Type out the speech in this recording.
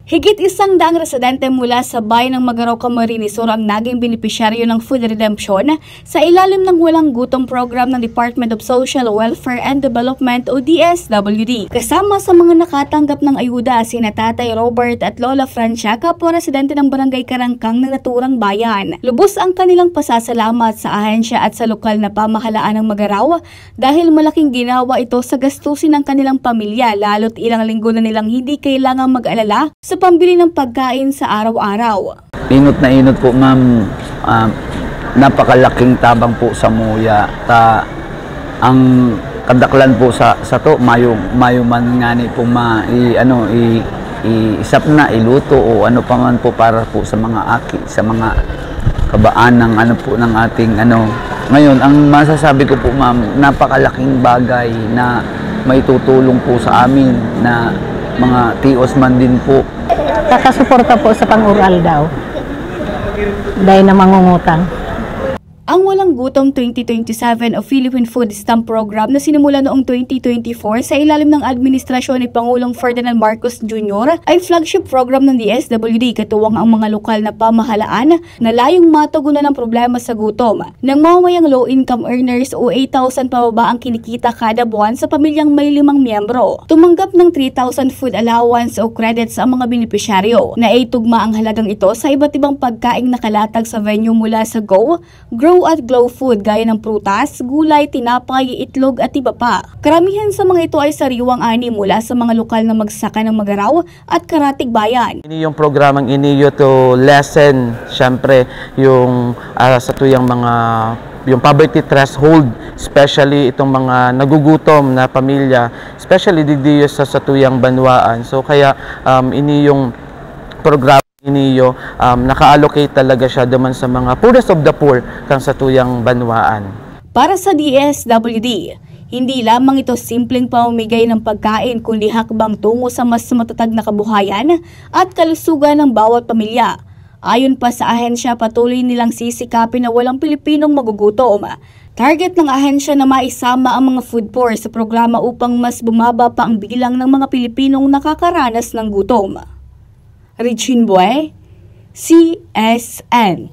Higit 100 residente mula sa bayan ng Magaraw, Camarines Sur ang naging benepisyaryo ng Food Redemption sa ilalim ng Walang Gutom program ng Department of Social Welfare and Development o DSWD. Kasama sa mga nakatanggap ng ayuda sina Tatay Robert at Lola Francia, kapwa residente ng Barangay Karangkang ng naturang bayan. Lubos ang kanilang pasasalamat sa ahensya at sa lokal na pamahalaan ng Magaraw dahil malaking ginawa ito sa gastusin ng kanilang pamilya, lalo't ilang linggo na nilang hindi kailangang mag-alala sa pambili ng pagkain sa araw-araw. Inot na inot po, ma'am. Napakalaking tabang po sa muya. Ang kadaklan po sa to, mayo man nga ni po isap na, iluto o ano pa man po para po sa mga aki, sa mga kabaan ng ng ating Ngayon, ang masasabi ko po, ma'am, napakalaking bagay na may tutulong po sa amin na mga tios man din po. Kakasuporta po sa pang-ural daw. Dahil na mangungutang. Ang Walang Gutom 2027 o Philippine Food Stamp Program na sinimula noong 2024 sa ilalim ng administrasyon ni Pangulong Ferdinand Marcos Jr. ay flagship program ng DSWD, katuwang ang mga lokal na pamahalaan na layong matugunan ng problema sa gutom ng mamamayang low-income earners o 8,000 pababa ang kinikita kada buwan sa pamilyang may 5 miyembro. Tumanggap ng 3,000 food allowance o credits ang mga benepisyaryo na itugma ang halagang ito sa iba't ibang pagkaing nakalatag sa venue mula sa Go, Grow at Glow Food gaya ng prutas, gulay, tinapay, itlog at iba pa. Karamihan sa mga ito ay sariwang ani mula sa mga lokal na magsaka ng Magaraw at Karatig Bayan. Ini yung programang iniyo to lessen syempre yung sa tuyang yung poverty threshold, especially itong mga nagugutom na pamilya, especially didiyo sa tuyang banwaan. So kaya ini yung program iniyo, naka-allocate talaga siya naman sa mga poorest of the poor kang sa tuyang banwaan. Para sa DSWD, hindi lamang ito simpleng pamamigay ng pagkain kundi hakbang tungo sa mas matatag na kabuhayan at kalusugan ng bawat pamilya. Ayon pa sa ahensya, patuloy nilang sisikapin na walang Pilipinong magugutom. Target ng ahensya na maisama ang mga food poor sa programa upang mas bumaba pa ang bilang ng mga Pilipinong nakakaranas ng gutom. Regine Buey, CSN.